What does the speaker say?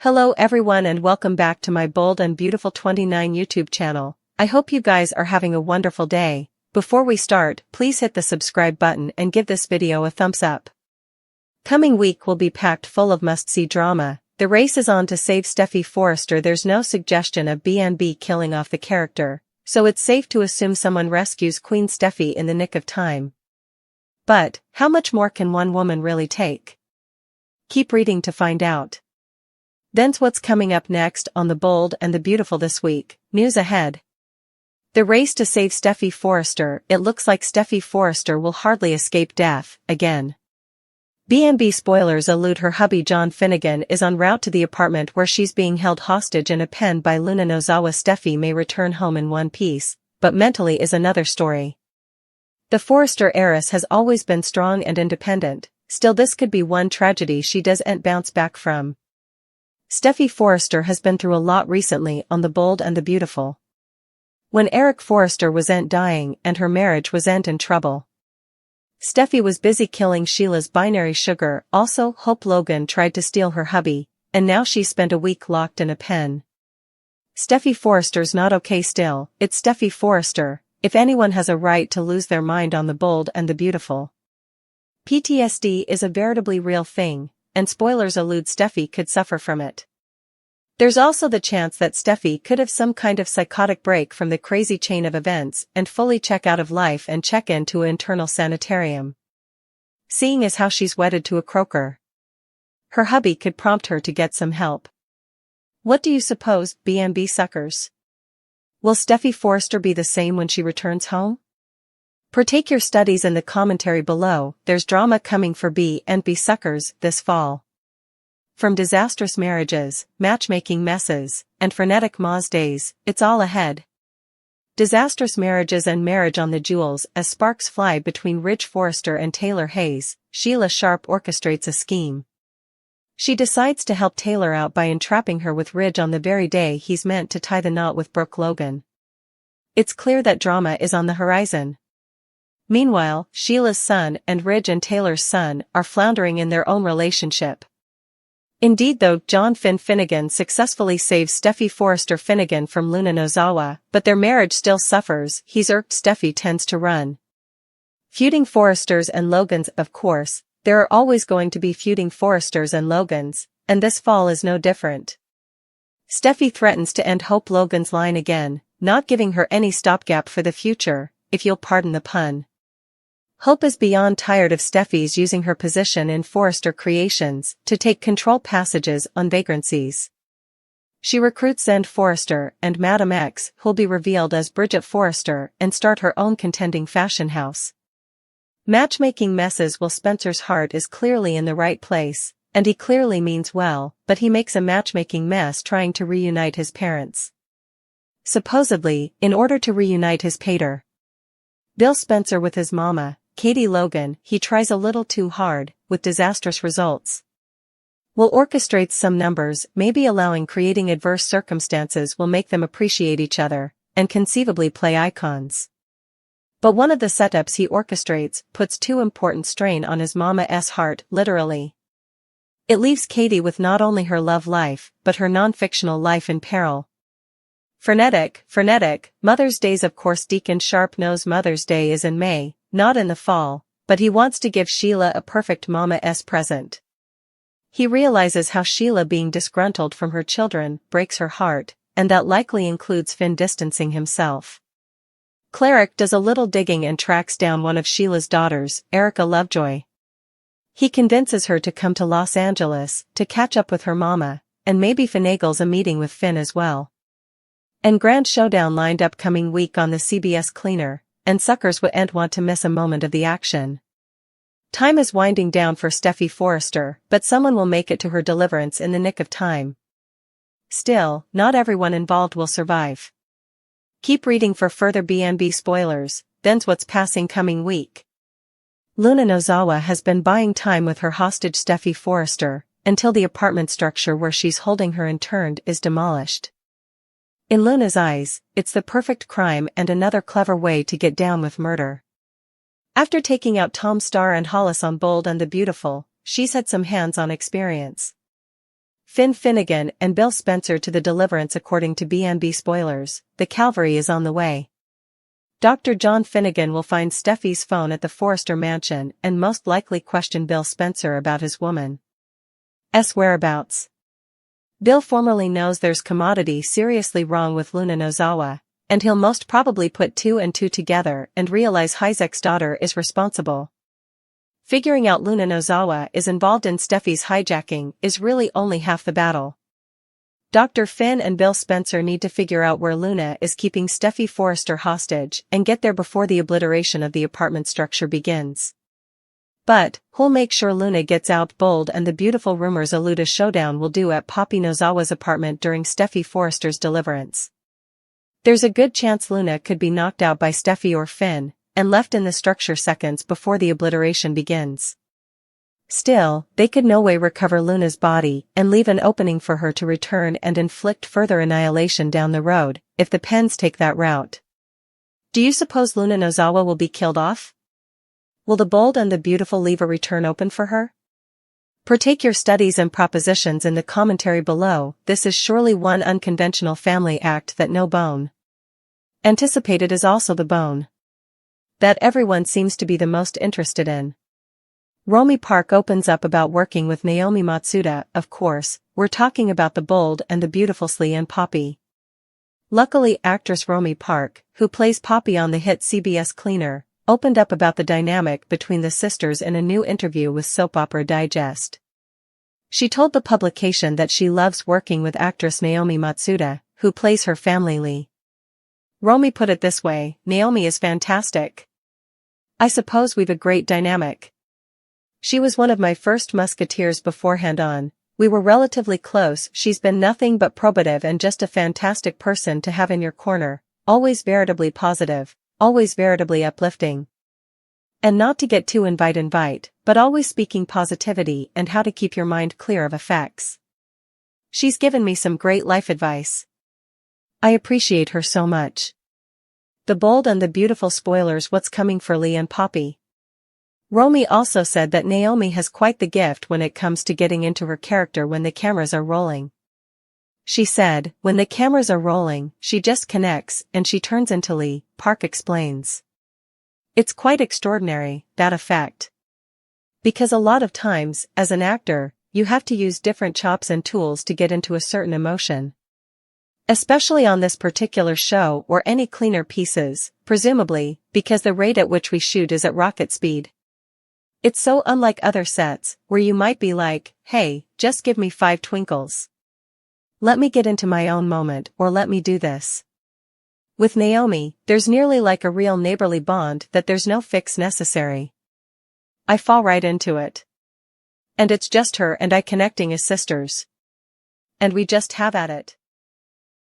Hello everyone and welcome back to my Bold and Beautiful 29 YouTube channel. I hope you guys are having a wonderful day. Before we start, please hit the subscribe button and give this video a thumbs up. Coming week will be packed full of must-see drama. The race is on to save Steffy Forrester. There's no suggestion of B&B killing off the character, so it's safe to assume someone rescues Queen Steffy in the nick of time. But, how much more can one woman really take? Keep reading to find out. Then's what's coming up next on The Bold and the Beautiful this week. News ahead. The race to save Steffy Forrester. It looks like Steffy Forrester will hardly escape death, again. B&B spoilers allude her hubby John Finnegan is en route to the apartment where she's being held hostage in a pen by Luna Nozawa. Steffy may return home in one piece, but mentally is another story. The Forrester heiress has always been strong and independent, still this could be one tragedy she doesn't bounce back from. Steffy Forrester has been through a lot recently on The Bold and the Beautiful. When Eric Forrester was dying and her marriage was in trouble, Steffy was busy killing Sheila's binary sugar. Also, Hope Logan tried to steal her hubby, and now she's spent a week locked in a pen. Steffy Forrester's not okay still. It's Steffy Forrester. If anyone has a right to lose their mind on The Bold and the Beautiful. PTSD is a veritably real thing, and spoilers allude Steffy could suffer from it. There's also the chance that Steffy could have some kind of psychotic break from the crazy chain of events and fully check out of life and check into an internal sanitarium. Seeing as how she's wedded to a croaker, her hubby could prompt her to get some help. What do you suppose, B&B suckers? Will Steffy Forrester be the same when she returns home? Partake your studies in the commentary below. There's drama coming for B&B suckers this fall. From disastrous marriages, matchmaking messes, and frenetic Moz days, it's all ahead. Disastrous marriages and marriage on the jewels as sparks fly between Ridge Forrester and Taylor Hayes. Sheila Sharp orchestrates a scheme. She decides to help Taylor out by entrapping her with Ridge on the very day he's meant to tie the knot with Brooke Logan. It's clear that drama is on the horizon. Meanwhile, Sheila's son and Ridge and Taylor's son are floundering in their own relationship. Indeed though, John Finnegan successfully saves Steffy Forrester Finnegan from Luna Nozawa, but their marriage still suffers. He's irked. Steffy tends to run. Feuding Forresters and Logans. Of course, there are always going to be feuding Forresters and Logans, and this fall is no different. Steffy threatens to end Hope Logan's line again, not giving her any stopgap for the future, if you'll pardon the pun. Hope is beyond tired of Steffy's using her position in Forrester Creations to take control passages on vagrancies. She recruits Zen Forrester and Madam X, who'll be revealed as Bridget Forrester, and start her own contending fashion house. Matchmaking messes. Will Spencer's heart is clearly in the right place, and he clearly means well, but he makes a matchmaking mess trying to reunite his parents. Supposedly, in order to reunite his pater, Bill Spencer with his mama, Katie Logan, he tries a little too hard, with disastrous results. Will orchestrates some numbers, maybe allowing creating adverse circumstances will make them appreciate each other, and conceivably play icons. But one of the setups he orchestrates puts too important strain on his mama's heart, literally. It leaves Katie with not only her love life, but her non-fictional life in peril. Frenetic, Mother's Days. Of course Deacon Sharp knows Mother's Day is in May, not in the fall, but he wants to give Sheila a perfect mama's present. He realizes how Sheila being disgruntled from her children breaks her heart, and that likely includes Finn distancing himself. Cleric does a little digging and tracks down one of Sheila's daughters, Erica Lovejoy. He convinces her to come to Los Angeles to catch up with her mama, and maybe finagles a meeting with Finn as well. And grand showdown lined up coming week on the CBS Cleaner, and suckers wouldn't want to miss a moment of the action. Time is winding down for Steffy Forrester, but someone will make it to her deliverance in the nick of time. Still, not everyone involved will survive. Keep reading for further B&B spoilers. Then's what's passing coming week. Luna Nozawa has been buying time with her hostage Steffy Forrester, until the apartment structure where she's holding her interned is demolished. In Luna's eyes, it's the perfect crime and another clever way to get down with murder. After taking out Tom Starr and Hollis on Bold and the Beautiful, she's had some hands-on experience. Finn Finnegan and Bill Spencer to the deliverance. According to B&B spoilers, the cavalry is on the way. Dr. John Finnegan will find Steffy's phone at the Forrester mansion and most likely question Bill Spencer about his woman's whereabouts. Bill formerly knows there's commodity seriously wrong with Luna Nozawa, and he'll most probably put 2 and 2 together and realize Isaac's daughter is responsible. Figuring out Luna Nozawa is involved in Steffy's hijacking is really only half the battle. Dr. Finn and Bill Spencer need to figure out where Luna is keeping Steffy Forrester hostage and get there before the obliteration of the apartment structure begins. But, who'll make sure Luna gets out? Bold and the Beautiful rumors allude a showdown will do at Poppy Nozawa's apartment during Steffy Forrester's deliverance. There's a good chance Luna could be knocked out by Steffy or Finn, and left in the structure seconds before the obliteration begins. Still, they could no way recover Luna's body and leave an opening for her to return and inflict further annihilation down the road, if the Pens take that route. Do you suppose Luna Nozawa will be killed off? Will the Bold and the Beautiful leave a return open for her? Partake your studies and propositions in the commentary below. This is surely one unconventional family act that no bone anticipated is also the bone that everyone seems to be the most interested in. Romy Park opens up about working with Naomi Matsuda. Of course, we're talking about the Bold and the Beautiful Slee and Poppy. Luckily, actress Romy Park, who plays Poppy on the hit CBS Cleaner, opened up about the dynamic between the sisters in a new interview with Soap Opera Digest. She told the publication that she loves working with actress Naomi Matsuda, who plays her family Lee. Romy put it this way: Naomi is fantastic. I suppose we've a great dynamic. She was one of my first musketeers beforehand on. We were relatively close. She's been nothing but probative and just a fantastic person to have in your corner, always veritably positive, always veritably uplifting. And not to get too invite, but always speaking positivity and how to keep your mind clear of effects. She's given me some great life advice. I appreciate her so much. The Bold and the Beautiful spoilers: what's coming for Lee and Poppy. Romy also said that Naomi has quite the gift when it comes to getting into her character when the cameras are rolling. She said, when the cameras are rolling, she just connects and she turns into Lee. Park explains. It's quite extraordinary, that effect. Because a lot of times, as an actor, you have to use different chops and tools to get into a certain emotion. Especially on this particular show or any cleaner pieces, presumably, because the rate at which we shoot is at rocket speed. It's so unlike other sets, where you might be like, hey, just give me 5 twinkles. Let me get into my own moment, or let me do this. With Naomi, there's nearly like a real neighborly bond that there's no fix necessary. I fall right into it. And it's just her and I connecting as sisters. And we just have at it.